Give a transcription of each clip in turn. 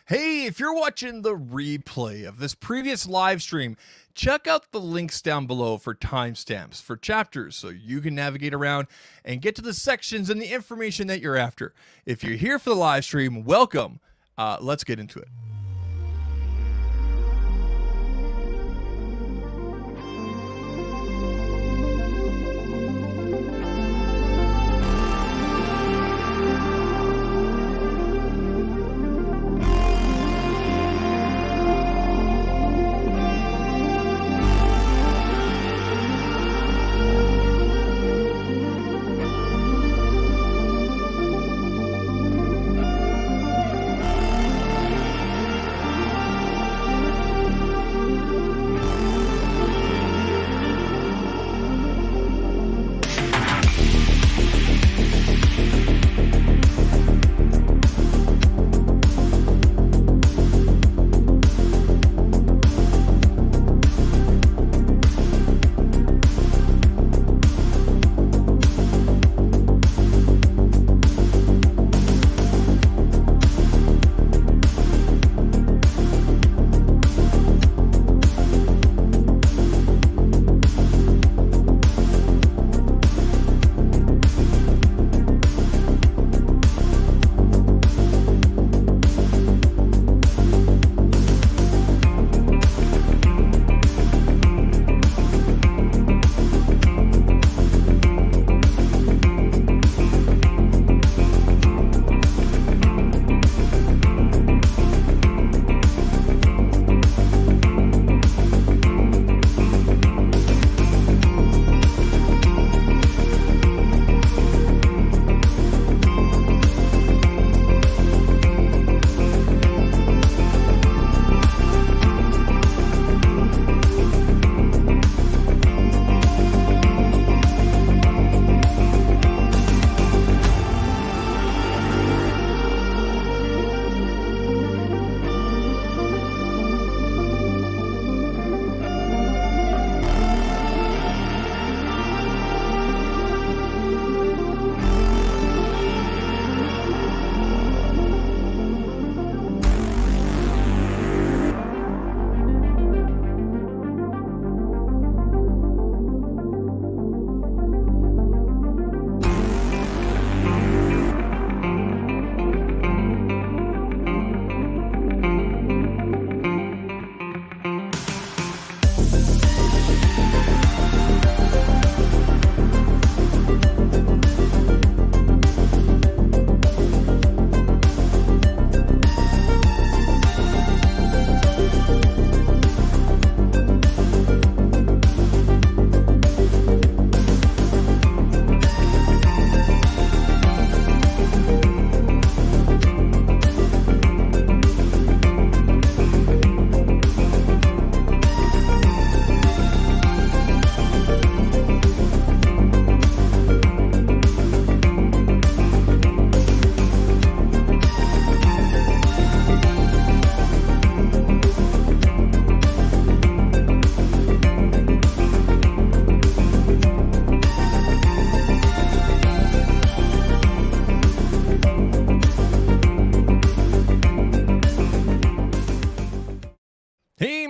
Hey, if you're watching the replay of this previous live stream, check out the links down below for timestamps for chapters so you can navigate around and get to the sections and the information that you're after. If you're here for the live stream, welcome. Let's get into it.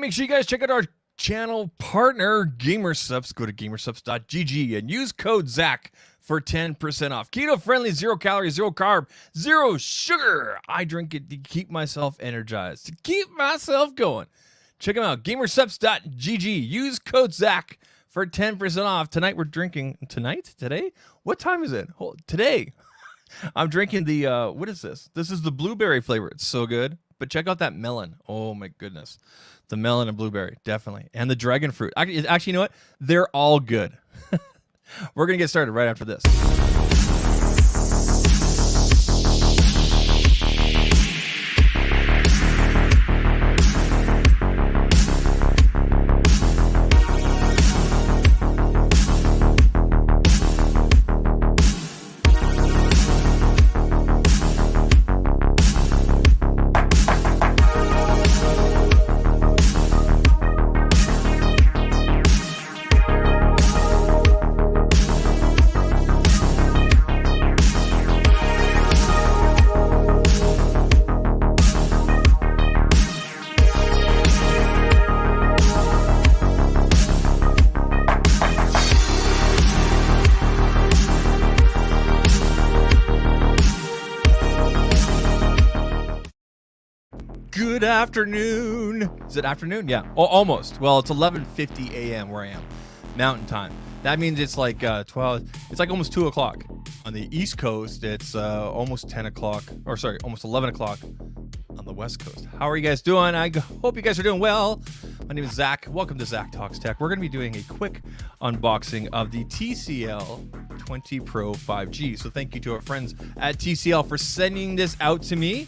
Make sure you guys check out our channel partner, Supps. Go to gamersupps.gg and use code ZAK for 10% off. Keto friendly, 0 calories, 0 carb, 0 sugar. I drink it to keep myself energized, to keep myself going. Check them out, gamersupps.gg. Use code ZAK for 10% off. Tonight we're drinking, today? What time is it? Today. I'm drinking the, what is this? This is the blueberry flavor. It's so good. But check out that melon. Oh my goodness. The melon and blueberry, definitely. And the dragon fruit. Actually, you know what? They're all good. We're going to get started right after this. Good afternoon. Is it afternoon? Yeah, almost. Well, it's 11:50 a.m. where I am, Mountain Time. That means it's like 12. It's like almost 2 o'clock on the East Coast. It's almost 10 o'clock, or sorry, almost 11 o'clock on the West Coast. How are you guys doing? I hope you guys are doing well. My name is Zach. Welcome to ZAKtalks TECH. We're going to be doing a quick unboxing of the TCL 20 Pro 5G. So thank you to our friends at TCL for sending this out to me.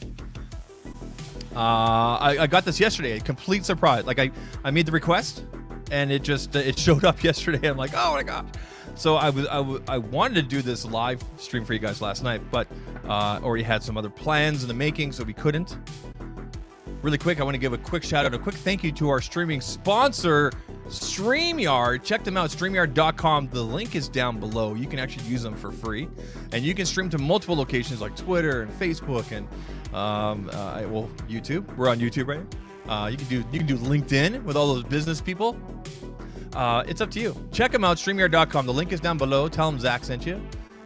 I got this yesterday, a complete surprise. Like I made the request and it showed up yesterday. I'm like, oh my gosh. So I wanted to do this live stream for you guys last night, but already had some other plans in the making, so we couldn't. Really quick, I want to give a quick shout out, a quick thank you to our streaming sponsor, StreamYard. Check them out, StreamYard.com. The link is down below. You can actually use them for free, and you can stream to multiple locations like Twitter and Facebook and YouTube. We're on YouTube right now. You can do LinkedIn with all those business people. It's up to you. Check them out, StreamYard.com. The link is down below. Tell them Zach sent you,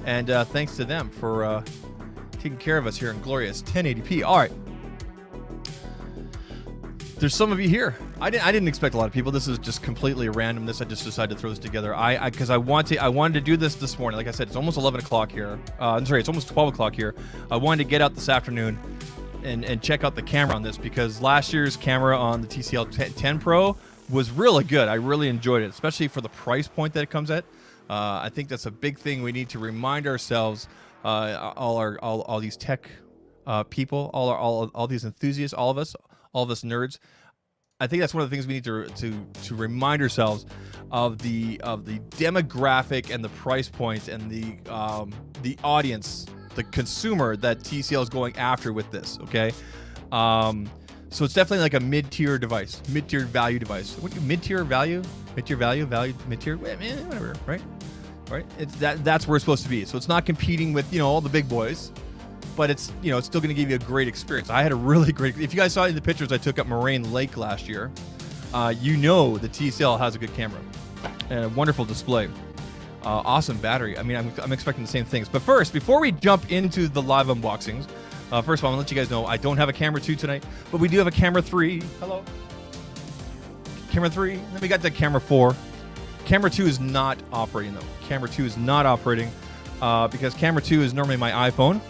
and thanks to them for taking care of us here in glorious 1080p. All right. There's some of you here. I didn't expect a lot of people. This is just completely random. I just decided to throw this together. Because I wanted to do this morning. Like I said, it's almost 11 o'clock here. I'm sorry, it's almost 12 o'clock here. I wanted to get out this afternoon and check out the camera on this, because last year's camera on the TCL 10 Pro was really good. I really enjoyed it, especially for the price point that it comes at. I think that's a big thing we need to remind ourselves. All these tech people, all these enthusiasts, all of us nerds. I think that's one of the things we need to remind ourselves of the demographic and the price point and the audience, the consumer that TCL is going after with this. Okay, so it's definitely like a mid-tier device, mid-tier value device. What mid-tier value? Mid-tier value? Mid-tier? Whatever, right? Right? That's where it's supposed to be. So it's not competing with all the big boys, but it's it's still going to give you a great experience. I had a really great. If you guys saw the pictures I took at Moraine Lake last year, the TCL has a good camera and a wonderful display. Awesome battery. I mean, I'm expecting the same things. But first, before we jump into the live unboxings, first of all, I'm gonna let you guys know I don't have a camera 2 tonight, but we do have a camera 3. Hello. Camera 3. Then we got the camera 4. Camera 2 is not operating though. Camera 2 is not operating because camera 2 is normally my iPhone.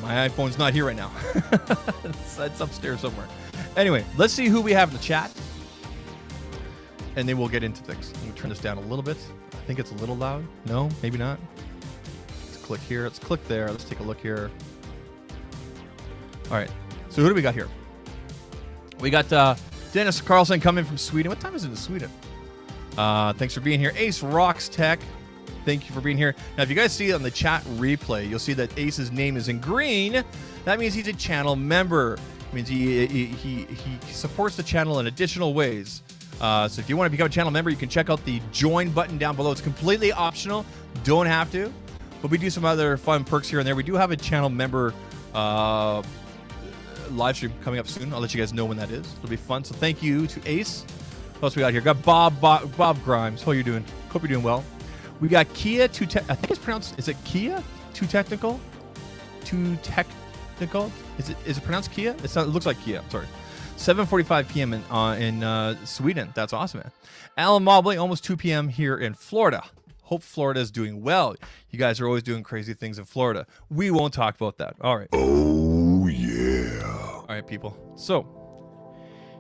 My iPhone's not here right now. It's upstairs somewhere. Anyway, let's see who we have in the chat, and then we'll get into things. Let me turn this down a little bit. I think it's a little loud. No, maybe not. Let's click here. Let's click there. Let's take a look here. All right. So who do we got here? We got Dennis Carlson coming from Sweden. What time is it in Sweden? Thanks for being here. Ace Rocks Tech. Thank you for being here. Now, if you guys see it on the chat replay, you'll see that Ace's name is in green. That means he's a channel member. It means he supports the channel in additional ways. So if you want to become a channel member, you can check out the join button down below. It's completely optional. Don't have to. But we do some other fun perks here and there. We do have a channel member live stream coming up soon. I'll let you guys know when that is. It'll be fun. So thank you to Ace. What else we got here? Got Bob Grimes. How are you doing? Hope you're doing well. We got Kia Too I think it's pronounced. Is it Kia Too Technical? Too Technical? Is it pronounced Kia? It looks like Kia. I'm sorry. 7:45 p.m. in Sweden. That's awesome, man. Alan Mobley, almost 2 p.m. here in Florida. Hope Florida is doing well. You guys are always doing crazy things in Florida. We won't talk about that. All right. Oh yeah. All right, people. So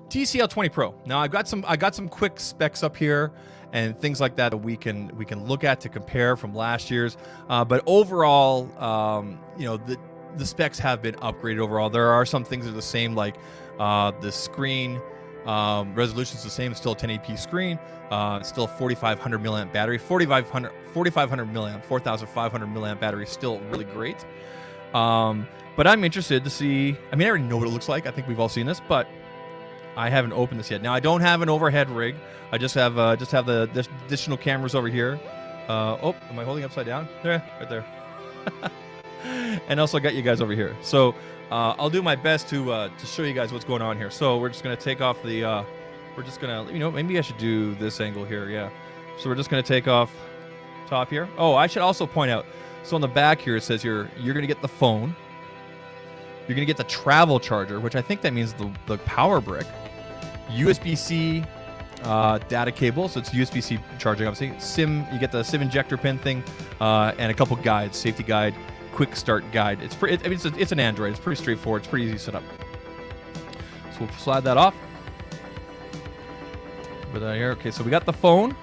TCL 20 Pro. Now I got some quick specs up here and things like that we can look at to compare from last year's. But overall, the specs have been upgraded overall. There are some things that are the same, like the screen resolution is the same. It's still a 1080p screen. It's still a 4,500 milliamp battery. 4,500 milliamp, 4,500 milliamp battery is still really great. But I'm interested to see. I mean, I already know what it looks like. I think we've all seen this, but I haven't opened this yet. Now I don't have an overhead rig. I just have the additional cameras over here. Oh, am I holding upside down? There, right there. And also got you guys over here. So I'll do my best to show you guys what's going on here. So we're just gonna take off the. We're just gonna, maybe I should do this angle here. Yeah. So we're just gonna take off top here. Oh, I should also point out. So on the back here it says you're gonna get the phone. You're going to get the travel charger, which I think that means the power brick. USB-C data cable, so it's USB-C charging, obviously. SIM, you get the SIM injector pin thing, and a couple guides, safety guide, quick start guide. It's pretty. I mean, it's an Android. It's pretty straightforward. It's pretty easy to set up. So we'll slide that off. Put that here. Okay, so we got the phone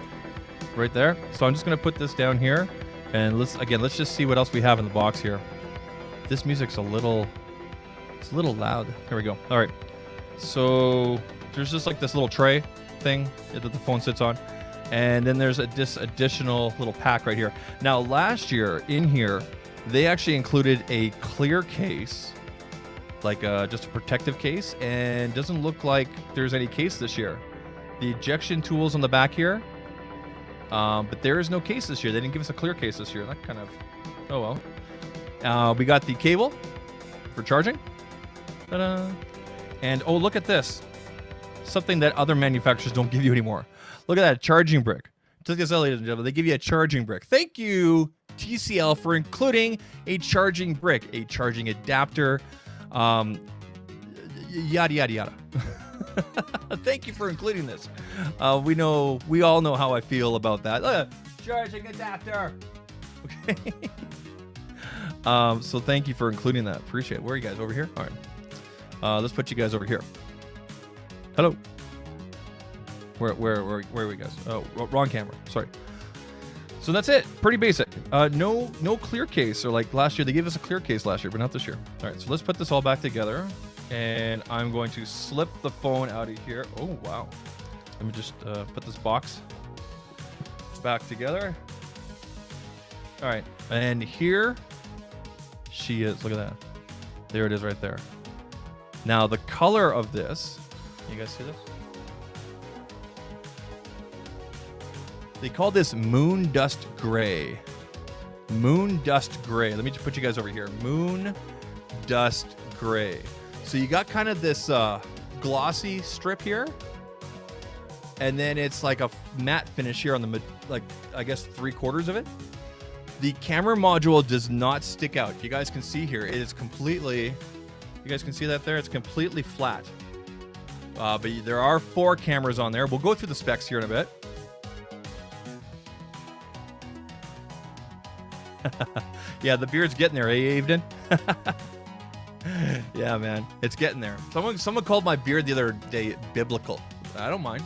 right there. So I'm just gonna put this down here, and let's just see what else we have in the box here. This music's a little loud. There we go. All right. So there's just like this little tray thing that the phone sits on, and then there's this additional little pack right here. Now, last year in here, they actually included a clear case, like just a protective case, and doesn't look like there's any case this year. The ejection tools on the back here, but there is no case this year. They didn't give us a clear case this year. That kind of, oh well. We got the cable for charging. Ta-da. And oh, look at this. Something that other manufacturers don't give you anymore. Look at that charging brick. TCL, ladies and gentlemen, they give you a charging brick. Thank you, TCL, for including a charging brick, a charging adapter, yada, yada, yada. Thank you for including this. We all know how I feel about that. Look, charging adapter. Okay. So thank you for including that. Appreciate it. Where are you guys? Over here? All right. Let's put you guys over here. Hello. Where are we guys? Oh, wrong camera. Sorry. So that's it. Pretty basic. No clear case, or like last year. They gave us a clear case last year, but not this year. All right. So let's put this all back together. And I'm going to slip the phone out of here. Oh, wow. Let me just put this box back together. All right. And here she is. Look at that. There it is right there. Now, the color of this, you guys see this? They call this Moon Dust Gray. Moon Dust Gray. Let me just put you guys over here. Moon Dust Gray. So you got kind of this glossy strip here, and then it's like a matte finish here on the, like, I guess 3/4 of it. The camera module does not stick out. You guys can see here, it is completely, you guys can see that there? It's completely flat. But there are 4 cameras on there. We'll go through the specs here in a bit. Yeah, the beard's getting there, eh, Avden? Yeah, man, it's getting there. Someone called my beard the other day biblical. I don't mind.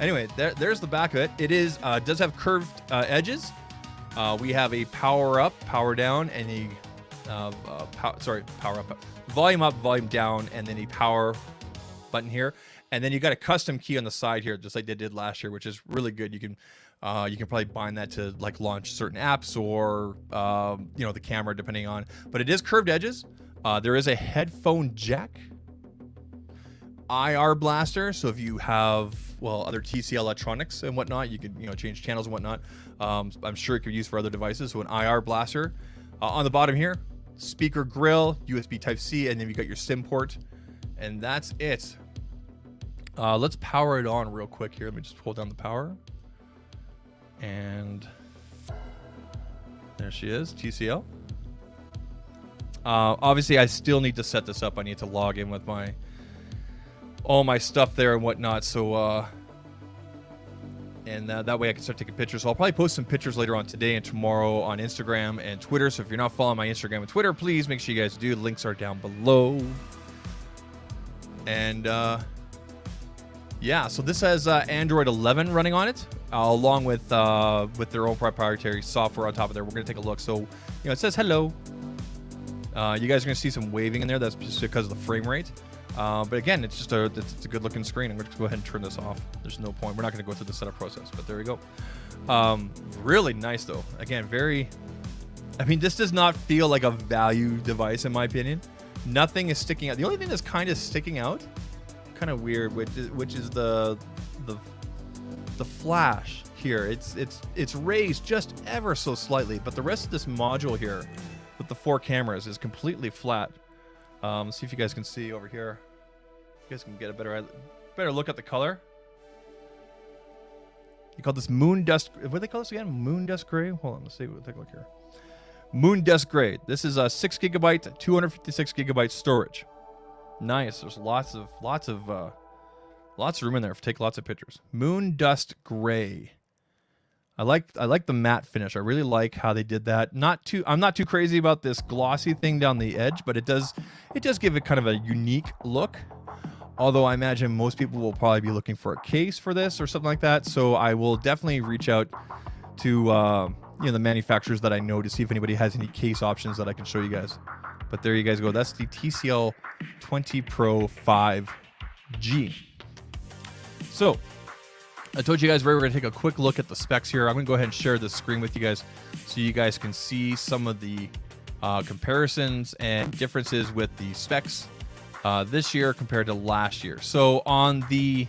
Anyway, there's the back of it. It is does have curved edges. We have a power up, power down, and a power up, volume up, volume down, and then a power button here. And then you got a custom key on the side here, just like they did last year, which is really good. You can probably bind that to like launch certain apps or the camera, depending on. But it is curved edges. There is a headphone jack, IR blaster. So if you have other TCL electronics and whatnot, you could change channels and whatnot. I'm sure it could be used for other devices. So an IR blaster on the bottom here, speaker grill, USB Type C, and then you got your SIM port, and that's it. Let's power it on real quick here. Let me just hold down the power, and there she is, TCL. Obviously, I still need to set this up. I need to log in with all my stuff there and whatnot. So, and that way I can start taking pictures. So I'll probably post some pictures later on today and tomorrow on Instagram and Twitter. So if you're not following my Instagram and Twitter, please make sure you guys do. The links are down below. And yeah, so this has Android 11 running on it, along with their own proprietary software on top of there. We're gonna take a look. So it says hello. You guys are going to see some waving in there. That's just because of the frame rate. But again, it's just it's a good looking screen. I'm going to go ahead and turn this off. There's no point. We're not going to go through the setup process, but there we go. Really nice though. Again, this does not feel like a value device in my opinion. Nothing is sticking out. The only thing that's kind of sticking out, kind of weird, which is the flash here. It's raised just ever so slightly, but the rest of this module here with the 4 cameras is completely flat. See if you guys can see over here. You guys can get a better look at the color. You call this Moon Dust. What do they call this again? Moon Dust Gray? Hold on, let's see. We'll take a look here. Moon Dust Gray. This is a 6 gigabyte, 256 gigabyte storage. Nice. There's lots of room in there to take lots of pictures. Moon Dust Gray. I like the matte finish. I really like how they did that. I'm not too crazy about this glossy thing down the edge, but it does give it kind of a unique look. Although I imagine most people will probably be looking for a case for this or something like that. So I will definitely reach out to the manufacturers that I know to see if anybody has any case options that I can show you guys. But there you guys go. That's the TCL 20 Pro 5G. So I told you guys we're going to take a quick look at the specs here. I'm going to go ahead and share the screen with you guys so you guys can see some of the comparisons and differences with the specs this year compared to last year. So on the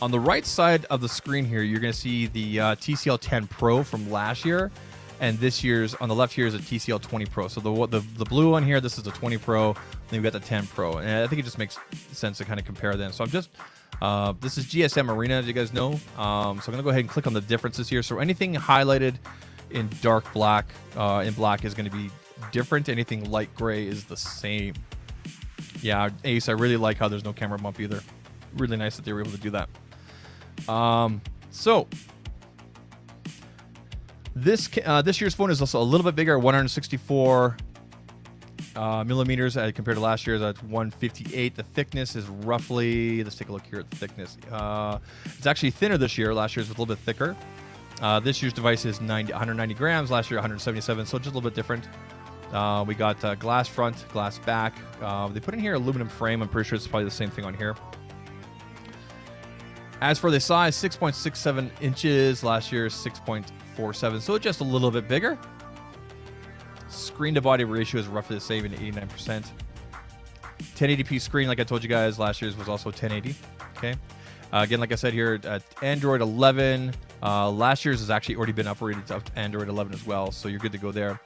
right side of the screen here, you're going to see the TCL 10 Pro from last year, and this year's on the left here is a TCL 20 Pro. So the blue one here, this is the 20 Pro. Then we've got the 10 Pro, and I think it just makes sense to kind of compare them. So I'm just this is GSM Arena, as you guys know. So I'm going to go ahead and click on the differences here. So anything highlighted in dark black, in black is going to be different. Anything light gray is the same. Yeah, Ace, I really like how there's no camera bump either. Really nice that they were able to do that. So this year's phone is also a little bit bigger, 164 millimeters compared to last year's at 158. The thickness is roughly, let's take a look here at the thickness. It's actually thinner this year. Last year's was a little bit thicker. This year's device is 190 grams. Last year 177, so just a little bit different. We got glass front, glass back. They put in here aluminum frame. I'm pretty sure it's probably the same thing on here. As for the size, 6.67 inches. Last year, 6.47, so just a little bit bigger. Screen to body ratio is roughly the same at 89%. 1080p screen, like I told you guys, last year's was also 1080. Okay. Again, like I said here, Android 11. Last year's has actually already been upgraded to Android 11 as well, so you're good to go there.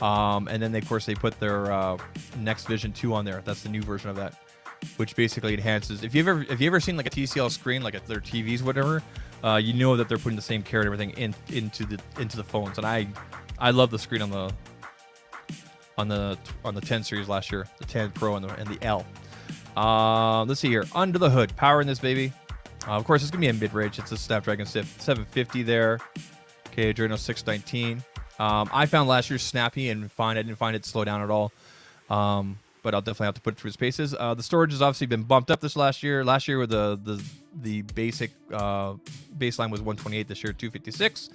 And then, of course, they put their Next Vision 2 on there. That's the new version of that, which basically enhances. If you've ever seen like a TCL screen, like their TVs, whatever, you know that they're putting the same care and everything into the phones. And I love the screen on the 10 series last year, the 10 Pro and the L. Let's see here, under the hood, power in this baby. Of course, it's gonna be a mid-range. It's a Snapdragon 750 there. Okay, Adreno 619. I found last year's snappy and fine. I didn't find it slow down at all. But I'll definitely have to put it through its paces. The storage has obviously been bumped up this last year. Last year, with the basic baseline was 128. This year, 256.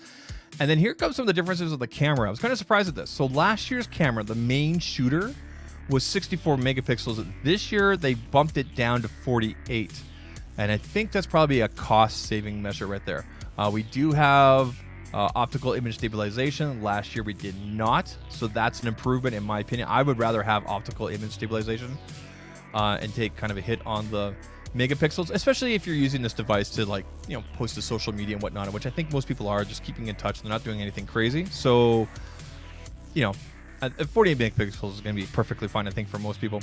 And then here comes some of the differences with the camera. I was kind of surprised at this. So last year's camera, the main shooter, was 64 megapixels. This year, they bumped it down to 48. And I think that's probably a cost-saving measure right there. We do have optical image stabilization. Last year we did not, so that's an improvement in my opinion. I would rather have optical image stabilization and take kind of a hit on the megapixels, especially if you're using this device to post to social media and whatnot, which I think most people are, just keeping in touch. They're not doing anything crazy. So 48 megapixels is going to be perfectly fine, I think, for most people.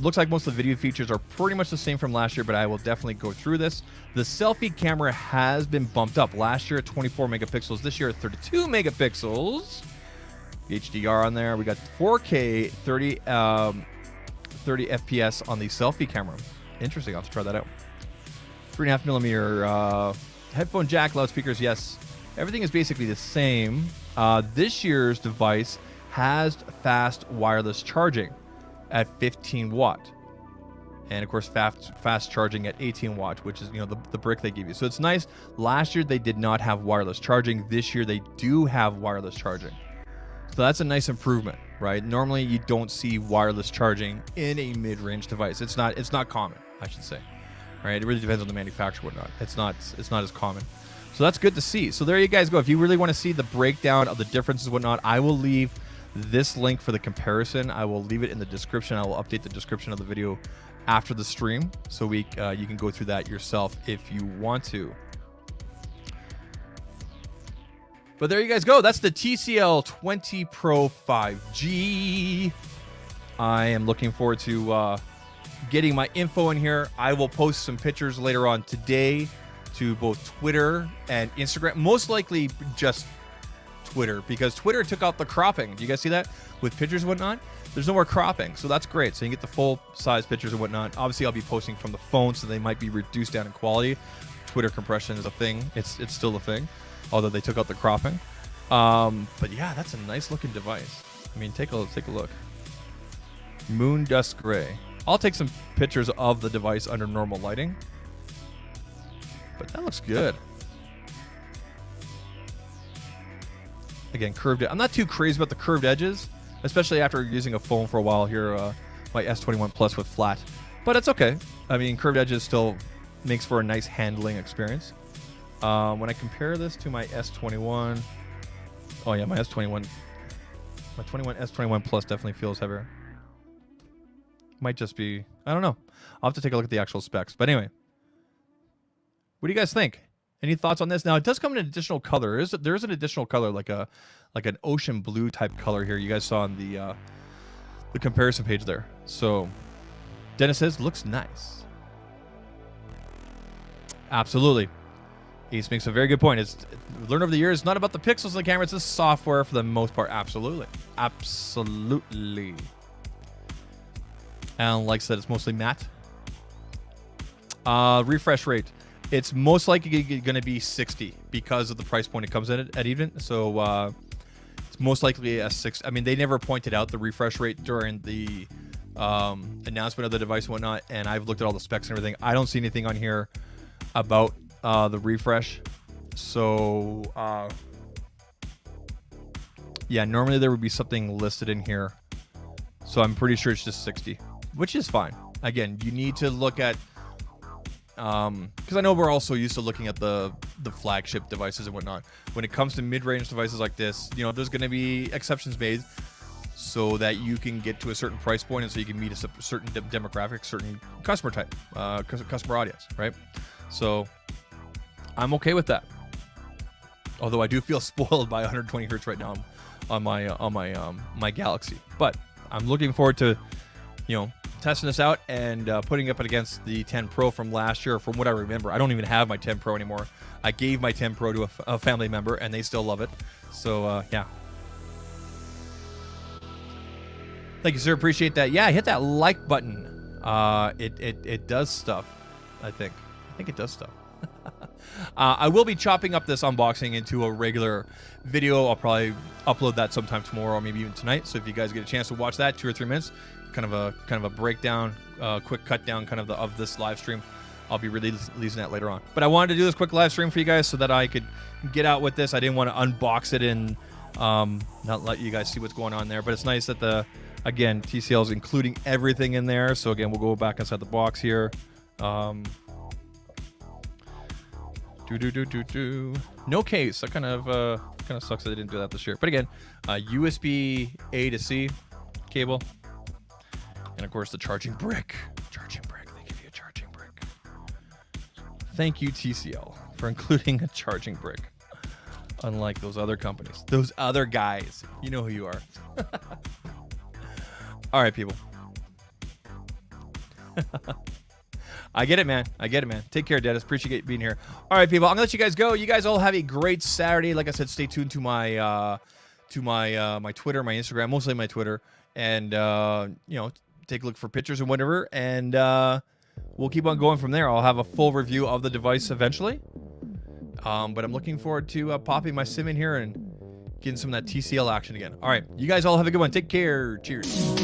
Looks like most of the video features are pretty much the same from last year, but I will definitely go through this. The selfie camera has been bumped up. Last year at 24 megapixels. This year at 32 megapixels. HDR on there. We got 4K 30 FPS on the selfie camera. Interesting. I'll have to try that out. 3.5 millimeter headphone jack, loudspeakers. Yes, everything is basically the same. This year's device has fast wireless charging at 15 watt, and of course fast charging at 18 watt, which is the brick they give you. So it's nice. Last year they did not have wireless charging. This year they do have wireless charging, so that's a nice improvement, right? Normally you don't see wireless charging in a mid-range device. It's not common, I should say. Right? It really depends on the manufacturer, whatnot. It's not as common. So that's good to see. So there you guys go. If you really want to see the breakdown of the differences and whatnot, I will leave this link for the comparison. I will leave it in the description. I will update the description of the video after the stream, so you can go through that yourself if you want to. But there you guys go. That's the TCL 20 Pro 5G. I am looking forward to getting my info in here. I will post some pictures later on today to both Twitter and Instagram. Most likely just Twitter, because Twitter took out the cropping. Do you guys see that with pictures and whatnot? There's no more cropping, so that's great. So you can get the full size pictures and whatnot. Obviously, I'll be posting from the phone, so they might be reduced down in quality. Twitter compression is a thing. It's still a thing, although they took out the cropping. But yeah, that's a nice looking device. I mean, take a look. Moon dust gray. I'll take some pictures of the device under normal lighting, but that looks good. Again, curved. I'm not too crazy about the curved edges, especially after using a phone for a while here, my S21 Plus with flat. But it's okay. I mean, curved edges still makes for a nice handling experience. When I compare this to my S21, oh yeah, my S21 Plus definitely feels heavier. Might just be, I don't know. I'll have to take a look at the actual specs. But anyway, what do you guys think? Any thoughts on this? Now, it does come in an additional color. There is an additional color, like an ocean blue type color here. You guys saw on the comparison page there. So, Dennis says, looks nice. Absolutely. Ace makes a very good point. It's learned over the years, it's not about the pixels in the camera. It's the software for the most part. Absolutely. Absolutely. Alan likes that it's mostly matte. Refresh rate. It's most likely going to be 60 because of the price point it comes in at even. So it's most likely a 6. I mean, they never pointed out the refresh rate during the announcement of the device and whatnot. And I've looked at all the specs and everything. I don't see anything on here about the refresh. So yeah, normally there would be something listed in here. So I'm pretty sure it's just 60, which is fine. Again, you need to look at, because I know we're also used to looking at the flagship devices and whatnot. When it comes to mid-range devices like this, you know, there's going to be exceptions made so that you can get to a certain price point and so you can meet a certain demographic, certain customer type, customer audience, right? So I'm okay with that. Although I do feel spoiled by 120 hertz right now on my Galaxy, but I'm looking forward to, you know, testing this out and putting up it against the 10 Pro from last year. From what I remember, I don't even have my 10 Pro anymore. I gave my 10 Pro to a family member, and they still love it. So yeah. Thank you, sir. Appreciate that. Yeah, hit that like button. It does stuff. I think it does stuff. I will be chopping up this unboxing into a regular video. I'll probably upload that sometime tomorrow or maybe even tonight. So if you guys get a chance to watch that, 2 or 3 minutes, kind of a breakdown, quick cut down kind of this live stream, I'll be releasing that later on. But I wanted to do this quick live stream for you guys so that I could get out with this. I didn't want to unbox it and not let you guys see what's going on there. But it's nice that again, TCL is including everything in there. So again, we'll go back inside the box here. No case. That kind of sucks that they didn't do that this year. But again, USB A to C cable, and of course the charging brick. They give you a charging brick. Thank you, TCL, for including a charging brick. Unlike those other companies, those other guys, you know who you are. All right, people. I get it, man. Take care, Dennis. Appreciate being here. All right, people. I'm gonna let you guys go. You guys all have a great Saturday. Like I said, stay tuned to my my Twitter, my Instagram, mostly my Twitter, and you know, take a look for pictures and whatever. And we'll keep on going from there. I'll have a full review of the device eventually. But I'm looking forward to popping my sim in here and getting some of that TCL action again. All right, you guys all have a good one. Take care. Cheers.